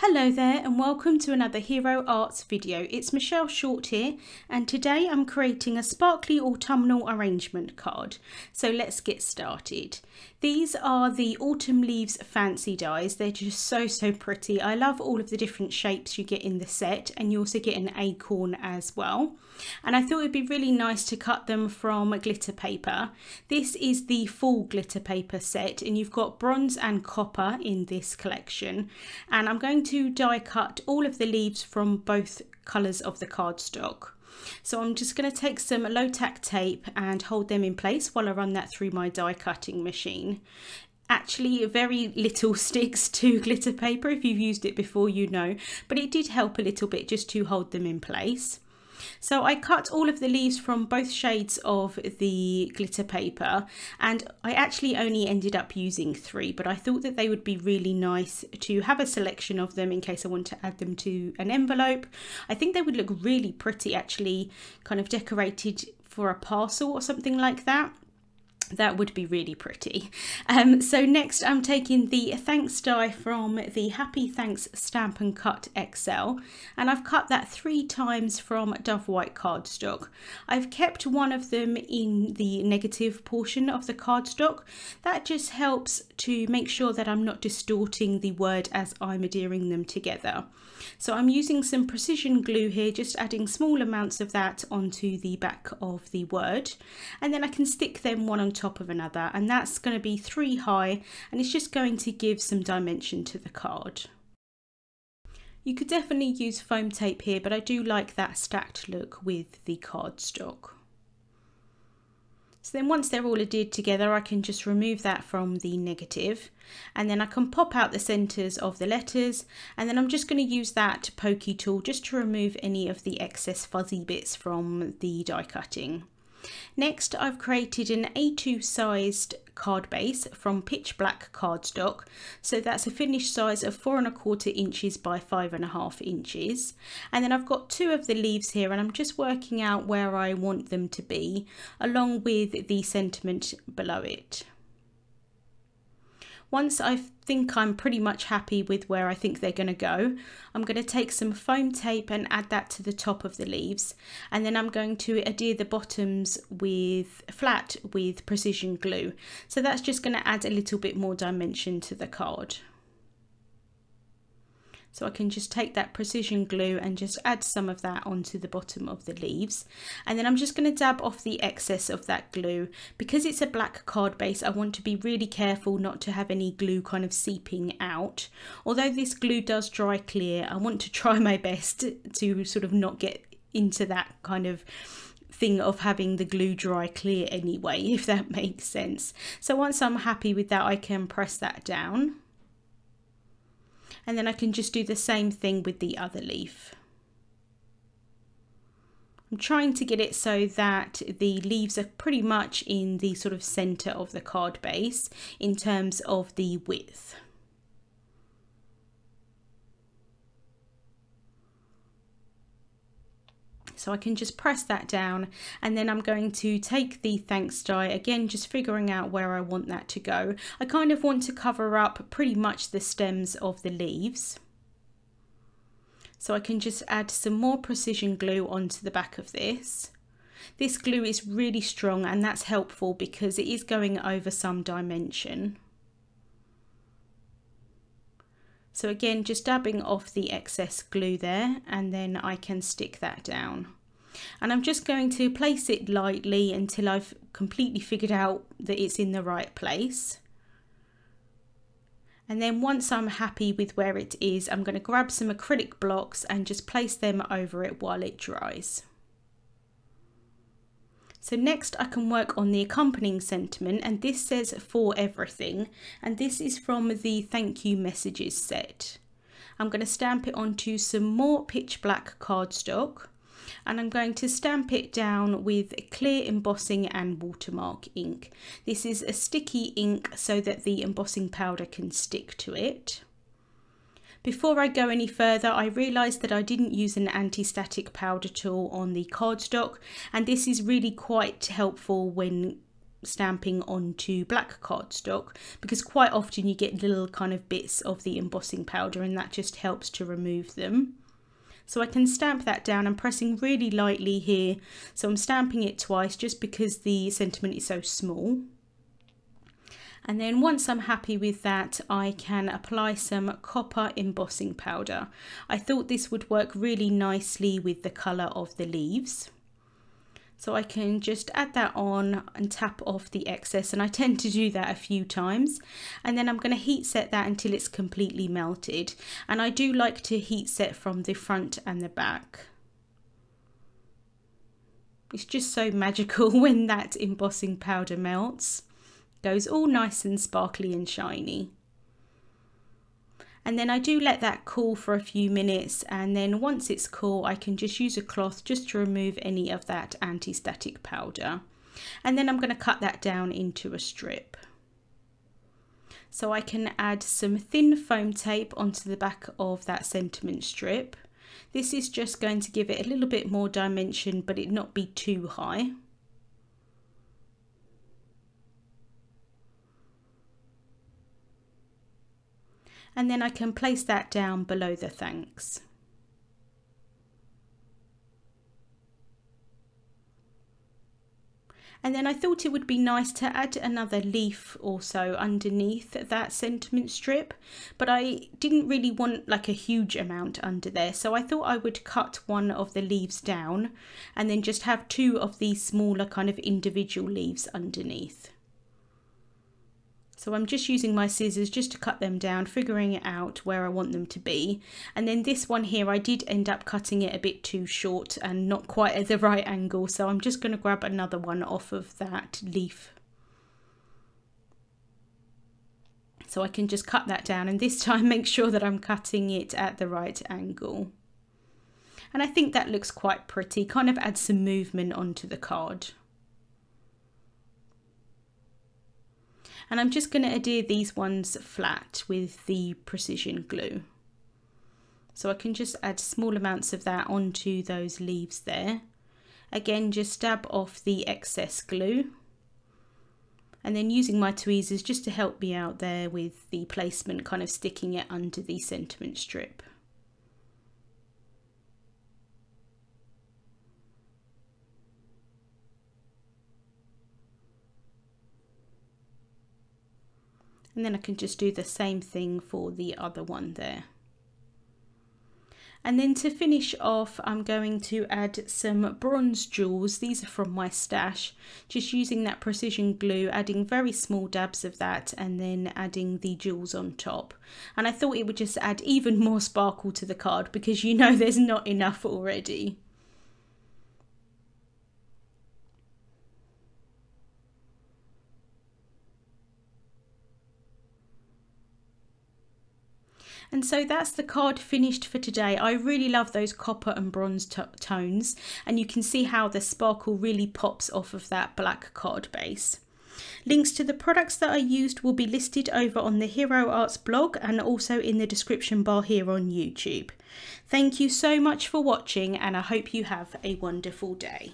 Hello there and welcome to another Hero Arts video. It's Michelle Short here and today I'm creating a sparkly autumnal arrangement card. So let's get started. These are the Autumn Leaves fancy dies. They're just so pretty. I love all of the different shapes you get in the set, and you also get an acorn as well. And I thought it'd be really nice to cut them from glitter paper. This is the full glitter paper set and you've got bronze and copper in this collection. And I'm going to die cut all of the leaves from both colours of the cardstock. So I'm just going to take some low tack tape and hold them in place while I run that through my die cutting machine. Actually, very little sticks to glitter paper. If you've used it before, you know, but it did help a little bit just to hold them in place. So I cut all of the leaves from both shades of the glitter paper, and I actually only ended up using 3, but I thought that they would be really nice to have a selection of them in case I want to add them to an envelope. I think they would look really pretty actually, kind of decorated for a parcel or something like that. That would be really pretty. So next I'm taking the thanks die from the Happy Thanks Stamp and Cut XL, and I've cut that 3 times from Dove White cardstock. I've kept one of them in the negative portion of the cardstock. That just helps to make sure that I'm not distorting the word as I'm adhering them together. So I'm using some precision glue here, just adding small amounts of that onto the back of the word, and then I can stick them one on top of another, and that's going to be 3 high, and it's just going to give some dimension to the card. You could definitely use foam tape here, but I do like that stacked look with the cardstock. So then once they're all adhered together, I can just remove that from the negative, and then I can pop out the centres of the letters, and then I'm just going to use that pokey tool just to remove any of the excess fuzzy bits from the die cutting. Next, I've created an A2 sized card base from pitch black cardstock. So that's a finished size of 4 1/4 inches by 5 1/2 inches. And then I've got 2 of the leaves here, and I'm just working out where I want them to be, along with the sentiment below it. Once I think I'm pretty much happy with where I think they're going to go, I'm going to take some foam tape and add that to the top of the leaves, and then I'm going to adhere the bottoms flat with precision glue. So that's just going to add a little bit more dimension to the card. So I can just take that precision glue and just add some of that onto the bottom of the leaves. And then I'm just going to dab off the excess of that glue. Because it's a black card base, I want to be really careful not to have any glue kind of seeping out. Although this glue does dry clear, I want to try my best to sort of not get into that kind of thing of having the glue dry clear anyway, if that makes sense. So once I'm happy with that, I can press that down. And then I can just do the same thing with the other leaf. I'm trying to get it so that the leaves are pretty much in the sort of center of the card base in terms of the width. So I can just press that down, and then I'm going to take the thanks die, again just figuring out where I want that to go. I kind of want to cover up pretty much the stems of the leaves. So I can just add some more precision glue onto the back of this. This glue is really strong, and that's helpful because it is going over some dimension. So again, just dabbing off the excess glue there, and then I can stick that down. And I'm just going to place it lightly until I've completely figured out that it's in the right place. And then once I'm happy with where it is, I'm going to grab some acrylic blocks and just place them over it while it dries. So next I can work on the accompanying sentiment, and this says "for everything," and this is from the thank you messages set. I'm going to stamp it onto some more pitch black cardstock, and I'm going to stamp it down with clear embossing and Watermark ink. This is a sticky ink so that the embossing powder can stick to it. Before I go any further, I realised that I didn't use an anti-static powder tool on the cardstock, and this is really quite helpful when stamping onto black cardstock, because quite often you get little kind of bits of the embossing powder and that just helps to remove them. So I can stamp that down. I'm pressing really lightly here, so I'm stamping it twice just because the sentiment is so small. And then once I'm happy with that, I can apply some copper embossing powder. I thought this would work really nicely with the colour of the leaves. So I can just add that on and tap off the excess, and I tend to do that a few times. And then I'm going to heat set that until it's completely melted. And I do like to heat set from the front and the back. It's just so magical when that embossing powder melts. Goes all nice and sparkly and shiny. And then I do let that cool for a few minutes, and then once it's cool I can just use a cloth just to remove any of that anti-static powder. And then I'm going to cut that down into a strip. So I can add some thin foam tape onto the back of that sentiment strip. This is just going to give it a little bit more dimension, but it not be too high. And then I can place that down below the thanks. And then I thought it would be nice to add another leaf also underneath that sentiment strip, but I didn't really want like a huge amount under there, so I thought I would cut one of the leaves down and then just have two of these smaller kind of individual leaves underneath. So I'm just using my scissors just to cut them down, figuring it out where I want them to be. And then this one here, I did end up cutting it a bit too short and not quite at the right angle. So I'm just going to grab another one off of that leaf. So I can just cut that down, and this time make sure that I'm cutting it at the right angle. And I think that looks quite pretty, kind of adds some movement onto the card. And I'm just going to adhere these ones flat with the precision glue. So I can just add small amounts of that onto those leaves there. Again, just dab off the excess glue. And then using my tweezers just to help me out there with the placement, kind of sticking it under the sentiment strip. And then I can just do the same thing for the other one there. And then to finish off, I'm going to add some bronze jewels. These are from my stash. Just using that precision glue, adding very small dabs of that, and then adding the jewels on top. And I thought it would just add even more sparkle to the card, because you know there's not enough already. And so that's the card finished for today. I really love those copper and bronze tones, and you can see how the sparkle really pops off of that black card base. Links to the products that I used will be listed over on the Hero Arts blog and also in the description bar here on YouTube. Thank you so much for watching, and I hope you have a wonderful day.